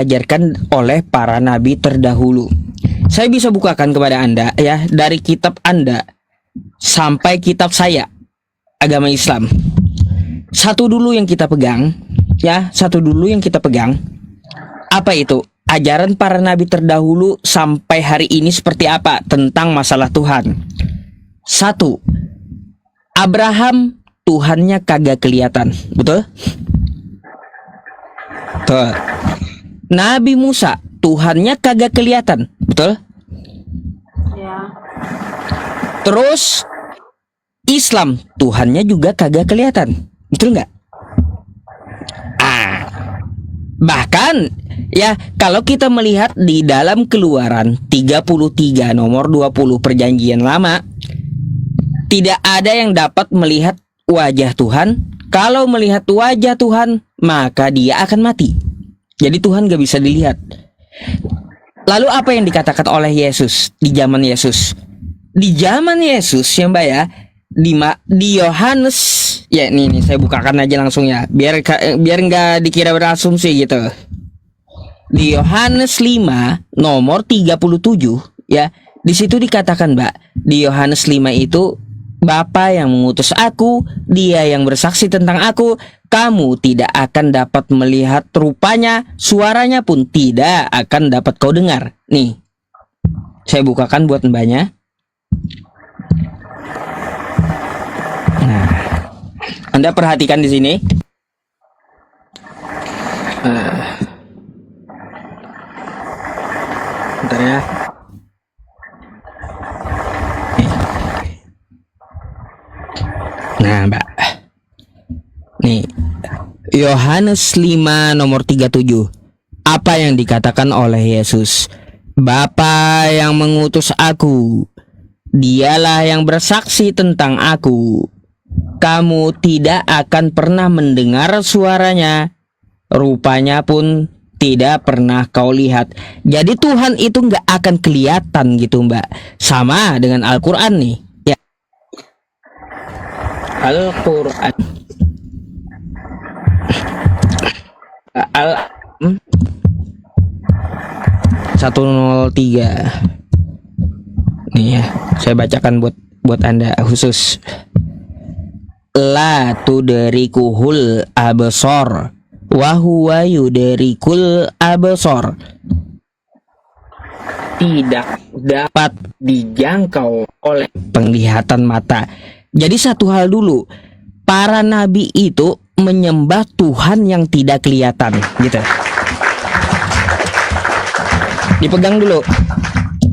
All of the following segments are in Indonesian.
diajarkan oleh para nabi terdahulu. Saya bisa bukakan kepada Anda ya, dari kitab Anda sampai kitab saya, agama Islam. Satu dulu yang kita pegang, ya, satu dulu yang kita pegang. Apa itu? Ajaran para nabi terdahulu sampai hari ini seperti apa tentang masalah Tuhan. Satu, Abraham Tuhannya kagak kelihatan, betul? Tuh. Nabi Musa Tuhannya kagak kelihatan, betul? Ya. Terus Islam Tuhannya juga kagak kelihatan, betul nggak? Bahkan ya, kalau kita melihat di dalam Keluaran 33 nomor 20 Perjanjian Lama, tidak ada yang dapat melihat wajah Tuhan. Kalau melihat wajah Tuhan, maka dia akan mati. Jadi Tuhan gak bisa dilihat. Lalu apa yang dikatakan oleh Yesus di zaman Yesus? Di zaman Yesus ya Mbak ya, di Yohanes, ya nih saya bukakan aja langsung ya, biar nggak dikira berasumsi gitu. Di Yohanes 5 nomor 37 ya, di situ dikatakan Mbak, di Yohanes 5 itu, Bapa yang mengutus aku, dia yang bersaksi tentang aku, kamu tidak akan dapat melihat rupanya, suaranya pun tidak akan dapat kau dengar. Nih, saya bukakan buat Mbaknya. Nah, Anda perhatikan di sini. Bentar ya. Nah, Mbak. Nih, Yohanes 5 nomor 37. Apa yang dikatakan oleh Yesus? Bapa yang mengutus aku, dialah yang bersaksi tentang aku. Kamu tidak akan pernah mendengar suaranya, rupanya pun tidak pernah kau lihat. Jadi Tuhan itu nggak akan kelihatan gitu Mbak. Sama dengan Al-Quran nih ya. Al-Quran 103 nih ya, saya bacakan buat Anda khusus. La tudrikuhul absor wa huwa yudrikul absor. Tidak dapat dijangkau oleh penglihatan mata. Jadi satu hal dulu, para nabi itu menyembah Tuhan yang tidak kelihatan gitu. Dipegang dulu.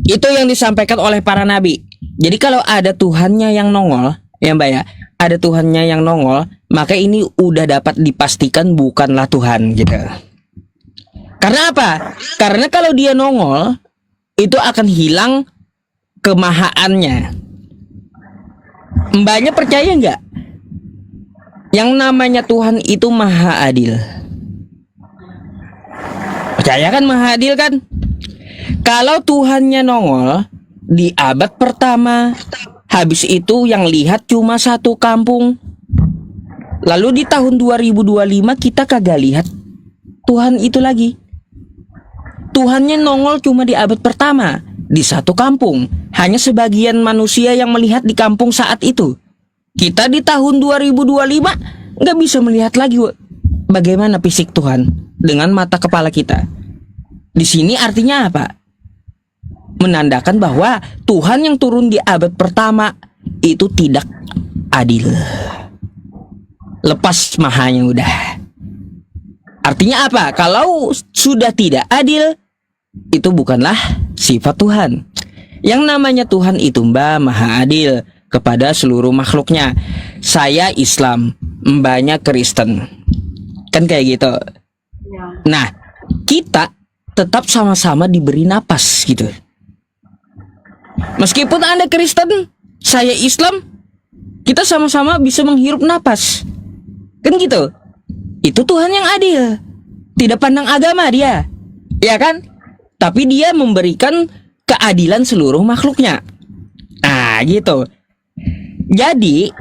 Itu yang disampaikan oleh para nabi. Jadi kalau ada Tuhannya yang nongol, ya Mbak ya, ada Tuhannya yang nongol, maka ini udah dapat dipastikan bukanlah Tuhan gitu. Karena apa? Karena kalau dia nongol, itu akan hilang kemahaannya. Mbaknya percaya nggak? Yang namanya Tuhan itu maha adil. Percaya kan maha adil kan? Kalau Tuhannya nongol di abad pertama, habis itu yang lihat cuma satu kampung. Lalu di tahun 2025 kita kagak lihat Tuhan itu lagi. Tuhannya nongol cuma di abad pertama, di satu kampung. Hanya sebagian manusia yang melihat di kampung saat itu. Kita di tahun 2025 nggak bisa melihat lagi bagaimana fisik Tuhan dengan mata kepala kita. Di sini artinya apa? Menandakan bahwa Tuhan yang turun di abad pertama itu tidak adil. Lepas mahanya udah. Artinya apa? Kalau sudah tidak adil, itu bukanlah sifat Tuhan. Yang namanya Tuhan itu Mbak maha adil kepada seluruh makhluknya. Saya Islam, Mbaknya Kristen. Kan kayak gitu. Ya. Nah, kita tetap sama-sama diberi napas gitu. Meskipun Anda Kristen, saya Islam, kita sama-sama bisa menghirup napas. Kan gitu. Itu Tuhan yang adil. Tidak pandang agama dia. Ya kan? Tapi dia memberikan keadilan seluruh makhluknya. Nah, gitu. Jadi,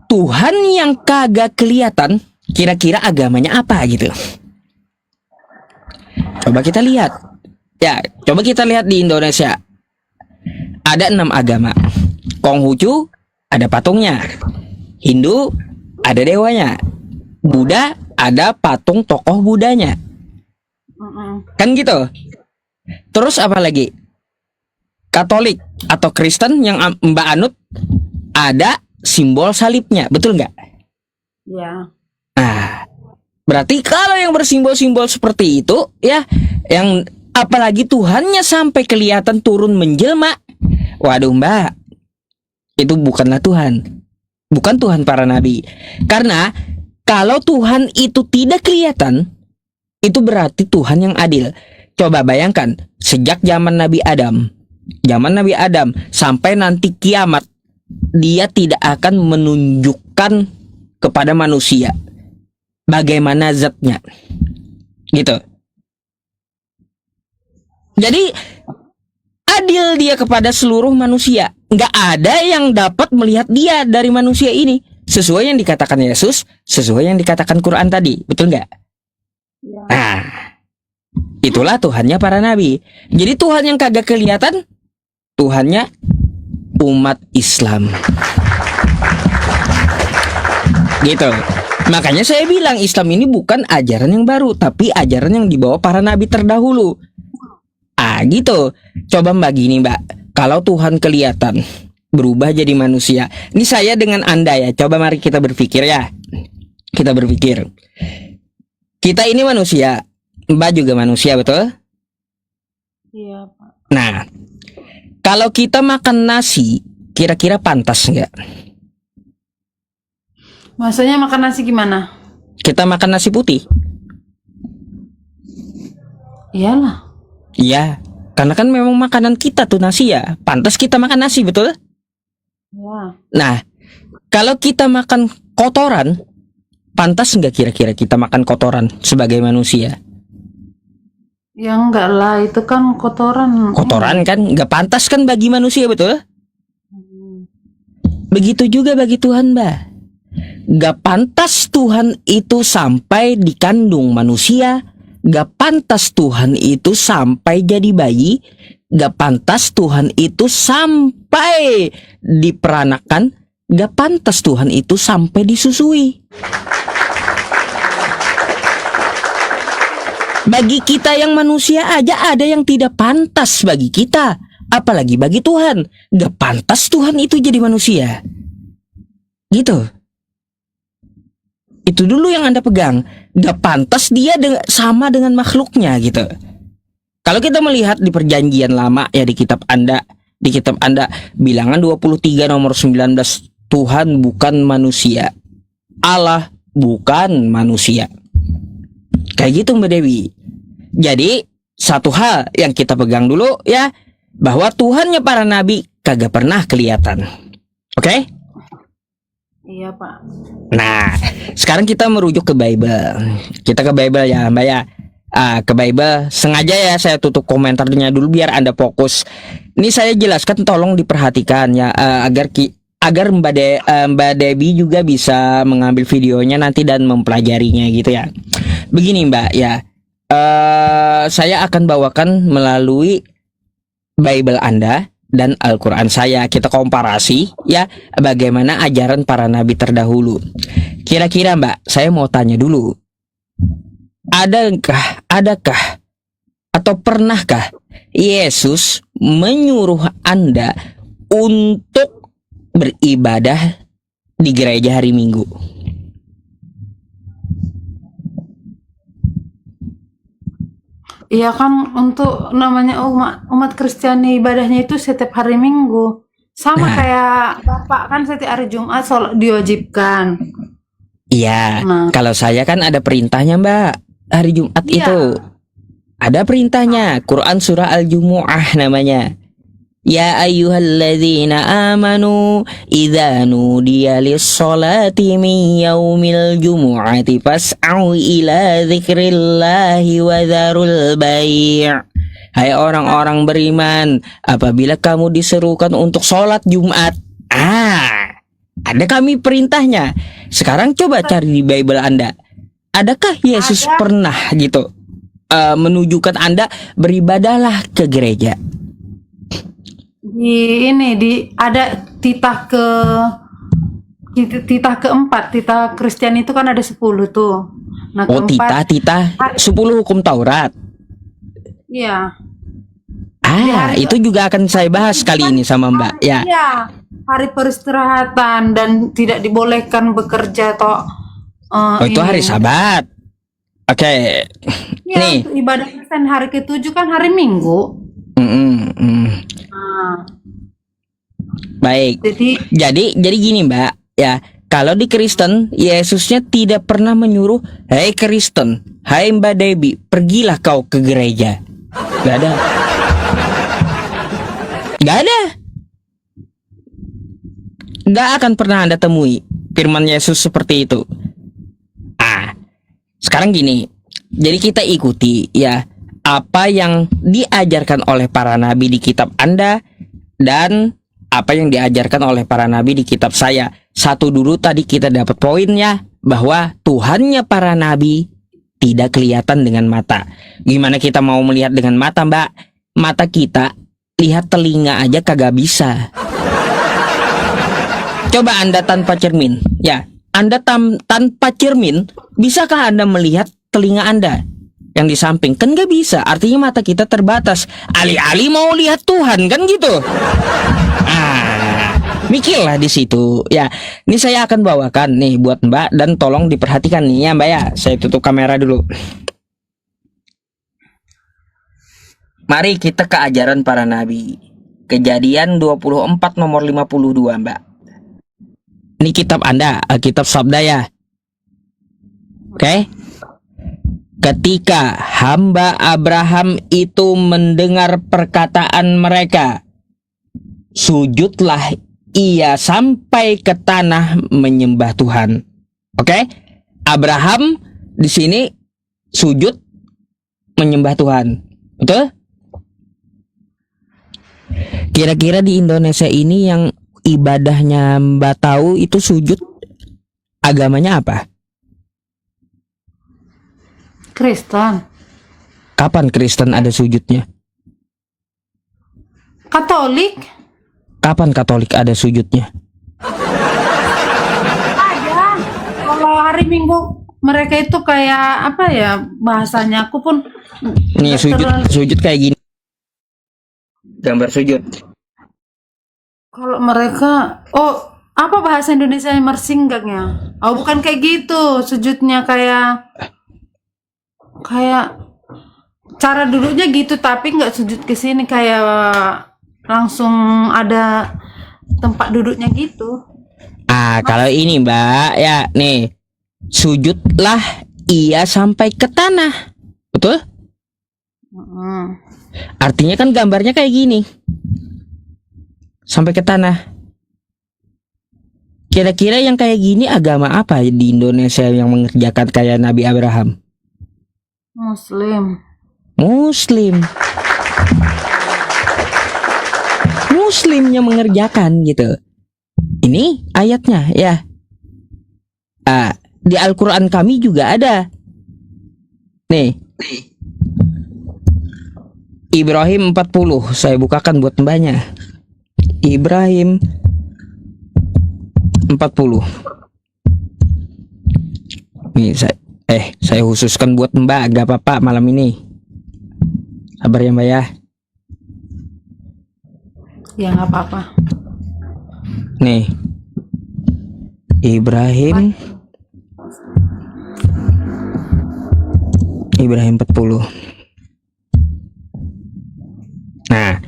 Tuhan yang kagak kelihatan, kira-kira agamanya apa gitu. Coba kita lihat. Ya, coba kita lihat di Indonesia. Ada 6 agama. Konghucu ada patungnya. Hindu ada dewanya. Buddha ada patung tokoh Budanya. Kan gitu. Terus apa lagi? Katolik atau Kristen yang Mbak anut ada simbol salibnya, betul nggak? Ya. Nah, berarti kalau yang bersimbol-simbol seperti itu, ya, yang apalagi Tuhannya sampai kelihatan turun menjelma, waduh Mbak, itu bukanlah Tuhan, bukan Tuhan para nabi. Karena kalau Tuhan itu tidak kelihatan, itu berarti Tuhan yang adil. Coba bayangkan, sejak zaman Nabi Adam sampai nanti kiamat, dia tidak akan menunjukkan kepada manusia bagaimana zatnya, gitu. Jadi adil dia kepada seluruh manusia. Nggak ada yang dapat melihat dia dari manusia ini, sesuai yang dikatakan Yesus, sesuai yang dikatakan Quran tadi, betul nggak? Ya. Nah, itulah Tuhannya para nabi. Jadi Tuhan yang kagak kelihatan, Tuhannya umat Islam. Gitu. Makanya saya bilang Islam ini bukan ajaran yang baru, tapi ajaran yang dibawa para nabi terdahulu. Gitu. Coba Mbak gini Mbak, kalau Tuhan kelihatan berubah jadi manusia. Ini saya dengan Anda ya. Coba mari kita berpikir ya. Kita berpikir. Kita ini manusia, Mbak juga manusia, betul? Iya, Pak. Nah, kalau kita makan nasi, kira-kira pantas nggak? Maksudnya makan nasi gimana? Kita makan nasi putih. Iyalah. Iya, karena kan memang makanan kita tuh nasi ya. Pantas kita makan nasi, betul? Ya. Nah, kalau kita makan kotoran, pantas nggak kira-kira kita makan kotoran sebagai manusia? Ya enggak lah, itu kan kotoran. Kotoran kan nggak pantas kan bagi manusia, betul? Begitu juga bagi Tuhan, Mbak. Nggak pantas Tuhan itu sampai dikandung manusia. Nggak pantas Tuhan itu sampai jadi bayi. Nggak pantas Tuhan itu sampai diperanakan. Nggak pantas Tuhan itu sampai disusui. Bagi kita yang manusia aja ada yang tidak pantas bagi kita, apalagi bagi Tuhan. Gak pantas Tuhan itu jadi manusia. Gitu. Itu dulu yang Anda pegang. Gak pantas dia sama dengan makhluknya gitu. Kalau kita melihat di perjanjian lama ya, di kitab Anda bilangan 23 nomor 19, Tuhan bukan manusia, Allah bukan manusia. Kayak gitu Mbak Dewi. Jadi satu hal yang kita pegang dulu ya, bahwa Tuhannya para nabi kagak pernah kelihatan. Oke? Iya Pak. Nah, sekarang kita merujuk ke Bible. Kita ke Bible ya Mbak ya. Ke Bible. Sengaja ya saya tutup komentarnya dulu biar Anda fokus. Ini saya jelaskan, tolong diperhatikan ya, agar Mbak Debbie juga bisa mengambil videonya nanti dan mempelajarinya gitu ya. Begini Mbak ya, saya akan bawakan melalui Bible Anda dan Al-Quran saya. Kita komparasi ya, bagaimana ajaran para nabi terdahulu. Kira-kira Mbak, saya mau tanya dulu, adakah atau pernahkah Yesus menyuruh Anda untuk beribadah di gereja hari Minggu? Iya kan, untuk namanya umat Kristiani ibadahnya itu setiap hari Minggu. Sama kayak Bapak kan setiap hari Jumat sholat diwajibkan. Iya, Nah. kalau saya kan ada perintahnya Mbak. Hari Jumat Iya. itu ada perintahnya. Quran surah Al-Jumu'ah namanya. Ya ayyuhalladzina amanu idza nudiya lis-sholati min yaumil jumu'ati fas'au ila dzikrillahi wa dzarul bai'. Hai orang-orang beriman, apabila kamu diserukan untuk sholat Jumat, ada kami perintahnya. Sekarang coba cari di Bible Anda. Adakah Yesus Ada. pernah gitu menunjukkan Anda beribadahlah ke gereja. Ada titah keempat, titah Kristen itu kan ada 10 tuh. Nah, Oh, titah 10 hukum Taurat. iya. Itu juga akan saya bahas kali ini sama Mbak. Ya. Iya, hari peristirahatan dan tidak dibolehkan bekerja atau Itu hari Sabat. Oke. Iya, Nih. untuk ibadah Kristen hari ke-7 kan hari Minggu. Nah, Baik. jadi Jadi gini Mbak, ya. Kalau di Kristen, Yesusnya tidak pernah menyuruh, "Hei Kristen, hai Mbak Debbie, pergilah kau ke gereja." Gak ada. Gak ada. Gak akan pernah Anda temui firman Yesus seperti itu. Sekarang gini, jadi kita ikuti ya apa yang diajarkan oleh para nabi di kitab Anda dan apa yang diajarkan oleh para nabi di kitab saya. Satu dulu tadi kita dapat poinnya bahwa Tuhannya para nabi tidak kelihatan dengan mata. Gimana kita mau melihat dengan mata, Mbak? Mata kita lihat telinga aja kagak bisa. Coba Anda tanpa cermin, ya. Anda tanpa cermin, bisakah Anda melihat telinga Anda yang di samping? Kan nggak bisa, artinya mata kita terbatas. Alih-alih mau lihat Tuhan, kan gitu. Mikirlah di situ. Ya, ini saya akan bawakan nih buat Mbak dan tolong diperhatikan nih ya Mbak ya. Saya tutup kamera dulu. Mari kita ke ajaran para nabi. Kejadian 24 nomor 52 Mbak. Ini kitab Anda, Alkitab Sabda ya. Oke. Ketika hamba Abraham itu mendengar perkataan mereka, sujudlah ia sampai ke tanah menyembah Tuhan. Oke. Abraham di sini sujud menyembah Tuhan. Betul? Kira-kira di Indonesia ini yang ibadahnya Mbak tahu itu sujud, agamanya apa? Kristen. Kapan Kristen ada sujudnya? Katolik. Kapan Katolik ada sujudnya? Ada. Kalau hari Minggu mereka itu kayak apa ya bahasanya? Aku pun Nih sujud kayak gini. Gambar sujud. Kalau mereka, apa bahasa Indonesia yang mersinggang ya? Oh, bukan kayak gitu. Sujudnya kayak cara duduknya gitu, tapi nggak sujud ke sini kayak langsung ada tempat duduknya gitu. Kalau ini Mbak, ya nih, sujudlah ia sampai ke tanah. Betul? Artinya kan gambarnya kayak gini. Sampai ke tanah. Kira-kira yang kayak gini agama apa di Indonesia yang mengerjakan kayak Nabi Abraham? Muslim. Muslimnya mengerjakan gitu. Ini ayatnya ya. Di Al-Quran kami juga ada. Nih. Ibrahim 40. Saya bukakan buat mbaknya. Ibrahim 40. Nih saya khususkan buat Mbak, gak apa-apa malam ini. Sabar ya Mbak ya. Ya nggak apa-apa. Nih. Ibrahim 40. Nah,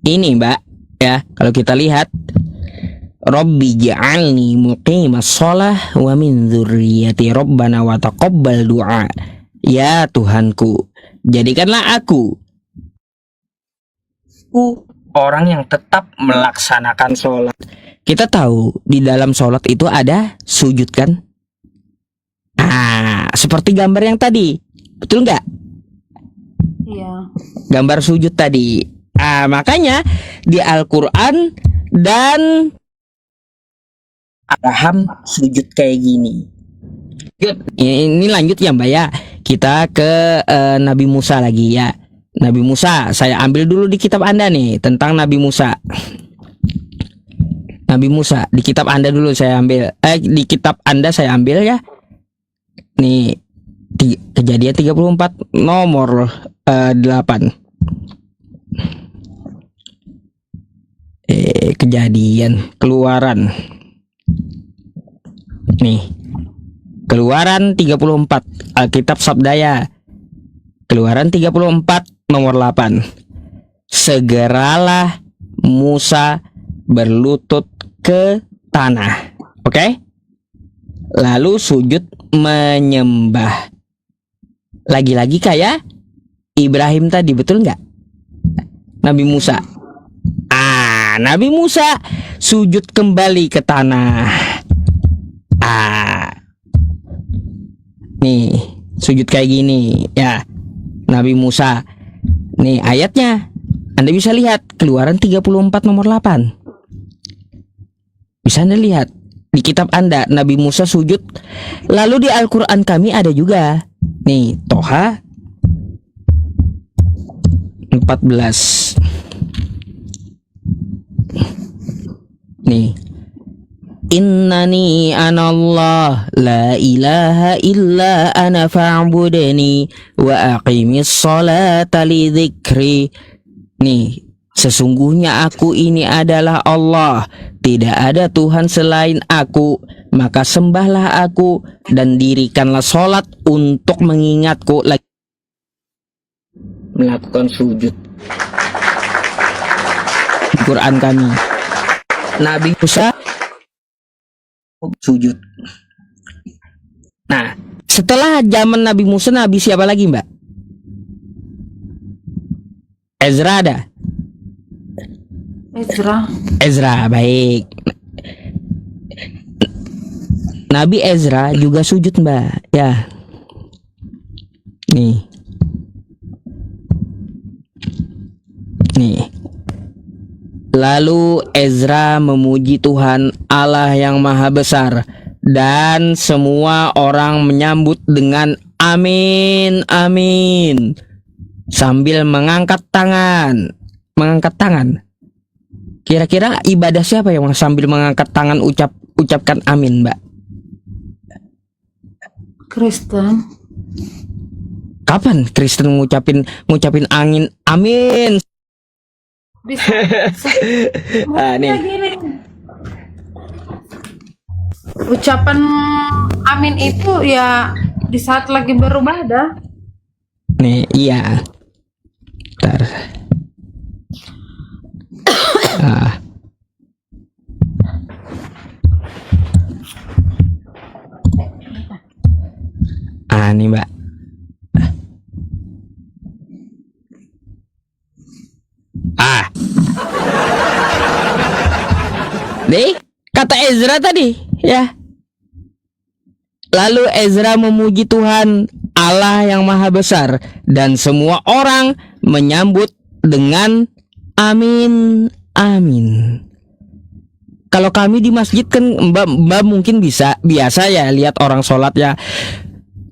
ini Mbak ya, kalau kita lihat Rabbi ja'alni muqimas shalah wa min dzurriyyati rabbana wa taqabbal du'a. Ya Tuhanku, jadikanlah aku orang yang tetap melaksanakan sholat. Kita tahu di dalam sholat itu ada sujud kan? Seperti gambar yang tadi, betul nggak? Iya. Gambar sujud tadi. Makanya di Al-Quran dan Abraham sujud kayak gini. Ini lanjut ya Mbak ya. kita ke Nabi Musa lagi ya. Nabi Musa, saya ambil dulu di kitab Anda nih tentang Nabi Musa. Nabi Musa di kitab Anda dulu saya ambil. Di kitab Anda saya ambil ya. Nih Kejadian 34 nomor 8. Kejadian Keluaran. Nih. Keluaran 34 Alkitab Sabdaya. Keluaran 34 nomor 8. Segeralah Musa berlutut ke tanah. Oke? Lalu sujud menyembah. Lagi-lagi kayak Ibrahim tadi, betul nggak? Nabi Musa. Nabi Musa sujud kembali ke tanah. Nih, sujud kayak gini ya. Nabi Musa. Nih ayatnya. Anda bisa lihat Keluaran 34 nomor 8. Bisa Anda lihat di kitab Anda Nabi Musa sujud. Lalu di Al-Qur'an kami ada juga. Nih, Toha 14. Nih. Innani anallah la ilaha illa ana fa'budni wa aqimis salata li dzikri. Nih, sesungguhnya aku ini adalah Allah, tidak ada Tuhan selain aku, maka sembahlah aku dan dirikanlah sholat untuk mengingatku. Lagi melakukan sujud. Quran kami Nabi Musa sujud. Nah, setelah zaman Nabi Musa, Nabi siapa lagi, Mbak? Ezra ada? Ezra, baik. Nabi Ezra juga sujud, Mbak. Ya. Nih. Lalu Ezra memuji Tuhan Allah yang Maha Besar, dan semua orang menyambut dengan amin, amin, sambil mengangkat tangan. Kira-kira ibadah siapa yang sambil mengangkat tangan ucapkan amin, Mbak? Kristen. Kapan Kristen ngucapin angin amin? Bisa. Nih. Gini. Ucapan amin itu ya di saat lagi beribadah. Nih, iya. Bentar. Nih, Mbak. Nih, kata Ezra tadi, ya. Lalu Ezra memuji Tuhan Allah yang Maha Besar, dan semua orang menyambut dengan amin, amin. Kalau kami di masjid kan Mbak mungkin biasa ya lihat orang sholat ya.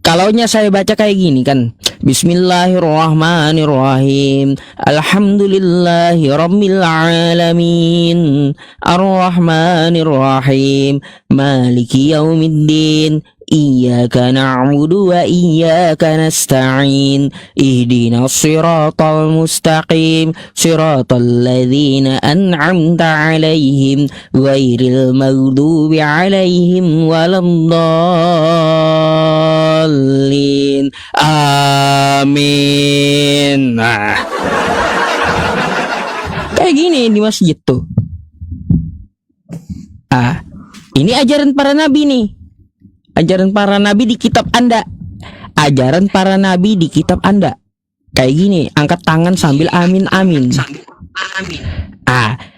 Kalaunya saya baca kayak gini kan, Bismillahirrahmanirrahim, Alhamdulillahi Rabbil Alamin, Ar-Rahmanirrahim, Maliki Yaumiddin, Iyyaka na'budu wa iyyaka nasta'in, Ihdinas siratal mustaqim, Siratal ladzina an'amta 'alaihim, Ghairil maghdubi 'alaihim waladdallin. Amin. Nah, kayak gini di masjid tuh. Ini ajaran para nabi nih. Ajaran para nabi di kitab Anda. Ajaran para nabi di kitab Anda. Kayak gini, angkat tangan sambil amin, amin.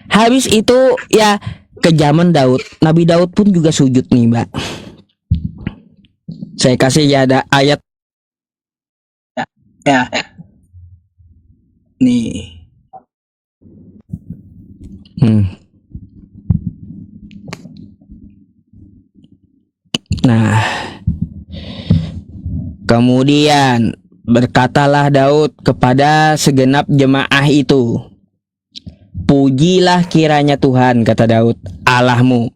Habis itu ya ke zaman Daud. Nabi Daud pun juga sujud nih, Mbak. Saya kasih ya ada ayat. Ya. Nih. Nah, Kemudian berkatalah Daud kepada segenap jemaah itu, pujilah kiranya Tuhan, kata Daud, Allahmu.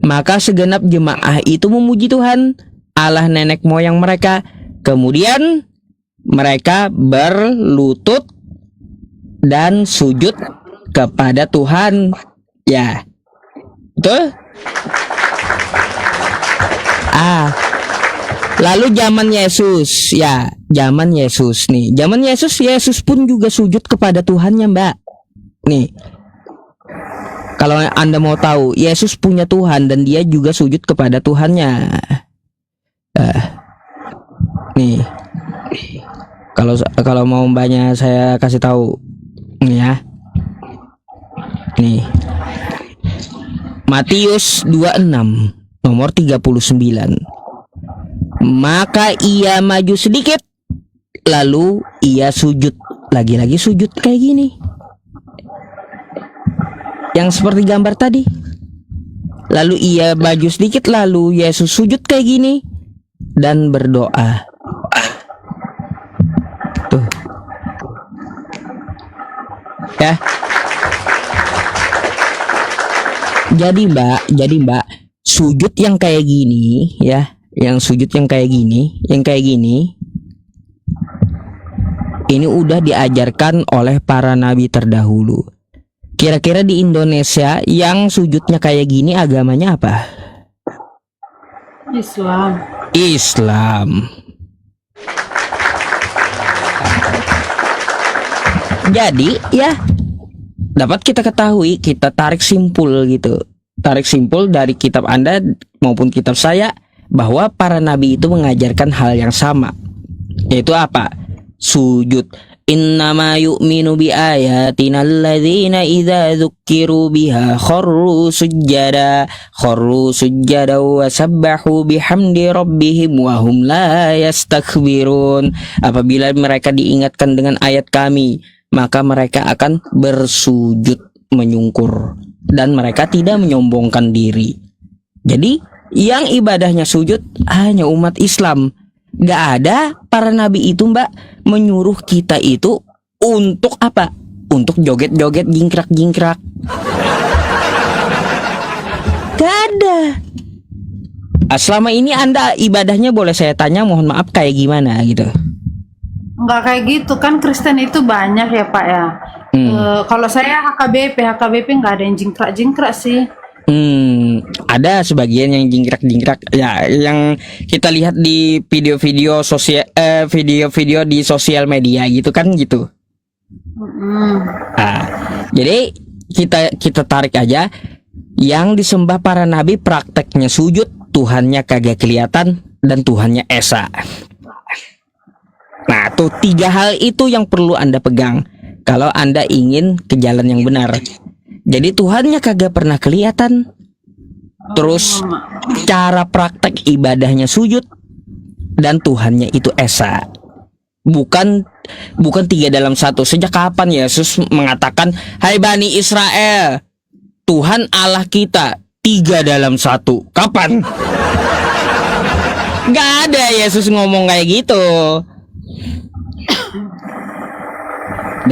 Maka segenap jemaah itu memuji Tuhan, Allah nenek moyang mereka. Kemudian mereka berlutut dan sujud kepada Tuhan. Ya, betul? Lalu zaman Yesus, ya, zaman Yesus nih. Zaman Yesus pun juga sujud kepada Tuhannya, Mbak. Nih. Kalau Anda mau tahu, Yesus punya Tuhan dan dia juga sujud kepada Tuhannya. Nih. Kalau mau Mbaknya saya kasih tahu. Nih ya. Nih. Matius 26 nomor 39. Maka ia maju sedikit, lalu ia sujud. Lagi-lagi sujud kayak gini, yang seperti gambar tadi. Lalu ia maju sedikit, lalu Yesus sujud kayak gini dan berdoa. Tuh. Ya. Jadi Mbak, sujud yang kayak gini ya, yang kayak gini, ini udah diajarkan oleh para nabi terdahulu. Kira-kira di Indonesia yang sujudnya kayak gini agamanya apa? Islam. Jadi ya, dapat kita ketahui, kita tarik simpul dari kitab Anda maupun kitab saya, bahwa para nabi itu mengajarkan hal yang sama, yaitu apa? Sujud. Innama yu'minu bi ayatina alladzina idza dzukkiru biha kharru sujjada wa sabbahu bihamdi rabbihim wa hum la yastakbirun. Apabila mereka diingatkan dengan ayat kami, maka mereka akan bersujud menyungkur dan mereka tidak menyombongkan diri. Jadi yang ibadahnya sujud hanya umat Islam. Gak ada para nabi itu, Mbak, menyuruh kita itu untuk apa? Untuk joget-joget, jingkrak-jingkrak. Gak ada. Selama ini Anda ibadahnya, boleh saya tanya, mohon maaf, kayak gimana gitu? Enggak kayak gitu kan, Kristen itu banyak ya Pak ya. Kalau saya HKBP nggak ada yang jingkrak-jingkrak sih. Ada sebagian yang jingkrak-jingkrak ya, yang kita lihat di video-video di sosial media gitu kan gitu. Jadi kita tarik aja, yang disembah para nabi prakteknya sujud, Tuhannya kagak kelihatan dan Tuhannya esa. Nah, tuh 3 hal itu yang perlu Anda pegang kalau Anda ingin ke jalan yang benar. Jadi Tuhannya kagak pernah kelihatan. Terus cara praktek ibadahnya sujud, dan Tuhannya itu esa. Bukan 3 dalam 1. Sejak kapan Yesus mengatakan, "Hai Bani Israel, Tuhan Allah kita 3 dalam 1"? Kapan? Gak ada Yesus ngomong kayak gitu.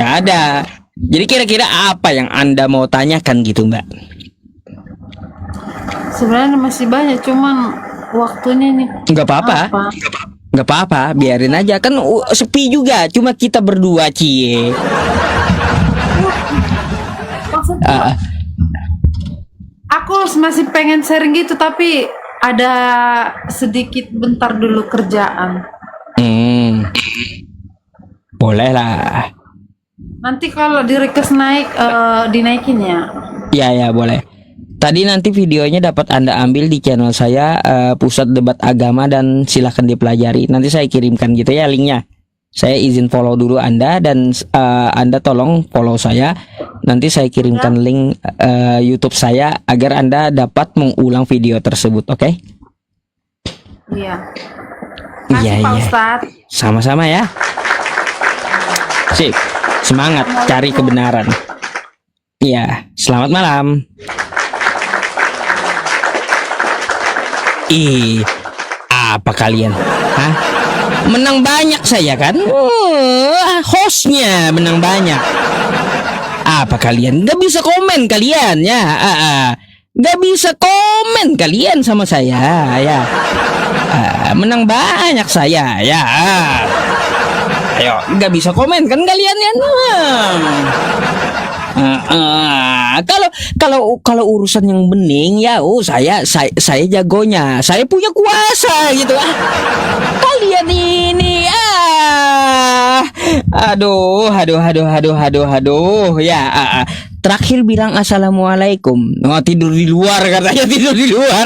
Gak ada. Jadi kira-kira apa yang Anda mau tanyakan gitu, Mbak? Sebenarnya masih banyak, cuman waktunya nih. Nggak apa-apa, biarin aja. Kan sepi juga, cuma kita berdua, cie. Aku masih pengen sharing gitu, tapi ada sedikit bentar dulu kerjaan. Boleh lah. Nanti kalau di request naik, dinaikin ya. Ya boleh. Tadi nanti videonya dapat Anda ambil di channel saya, Pusat Debat Agama, dan silahkan dipelajari. Nanti saya kirimkan gitu ya linknya. Saya izin follow dulu Anda, dan Anda tolong follow saya. Nanti saya kirimkan link YouTube saya agar Anda dapat mengulang video tersebut, oke? Iya. Makasih Pak Ustadz. Sama-sama ya. Sip. Semangat cari kebenaran. Iya, selamat malam. Apa kalian? Hah? Menang banyak saya kan. Hostnya menang banyak. Apa kalian nggak bisa komen kalian ya? Nggak bisa komen kalian sama saya ya. Menang banyak saya ya. Ayo, nggak bisa komen kan kalian ya? Kalau urusan yang bening ya, saya jagonya, saya punya kuasa gitu. Kalian ini aduh ya. Terakhir bilang assalamualaikum. Oh, tidur di luar katanya, tidur di luar.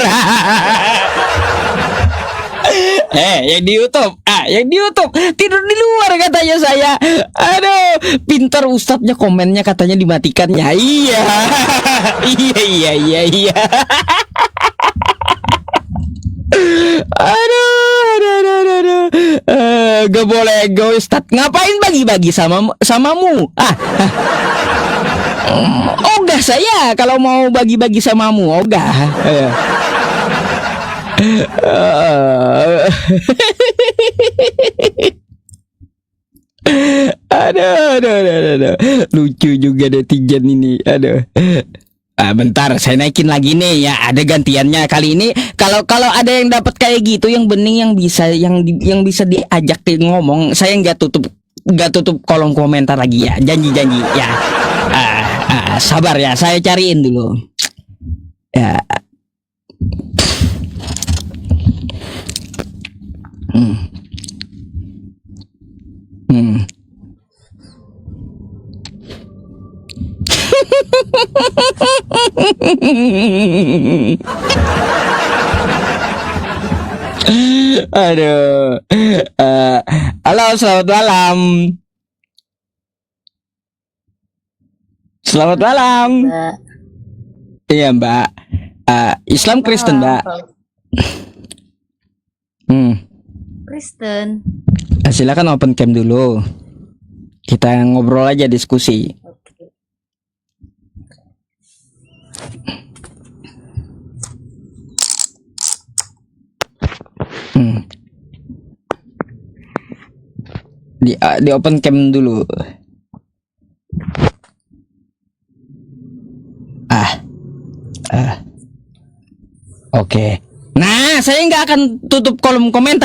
Yang di YouTube tidur di luar katanya saya. Aduh, pintar ustadznya, komennya katanya dimatikan ya. Iya. Iya. Aduh. Gak boleh go ustadz. Ngapain bagi-bagi samamu? Ogah saya kalau mau bagi-bagi samamu, ogah. Aduh. Lucu juga netizen ini. Aduh. Bentar, saya naikin lagi nih ya. Ada gantiannya kali ini. Kalau ada yang dapat kayak gitu, yang bening, yang bisa diajak ngomong, saya nggak tutup kolom komentar lagi ya. Janji ya. Sabar ya, saya cariin dulu. Ya. Aduh. Halo, selamat malam. Selamat malam. Mbak. Iya, Mbak. Islam Kristen, Mbak. Kristen. Silakan open cam dulu. Kita ngobrol aja, diskusi. Oke. Di open cam dulu. Oke. Nah, saya nggak akan tutup kolom komentar.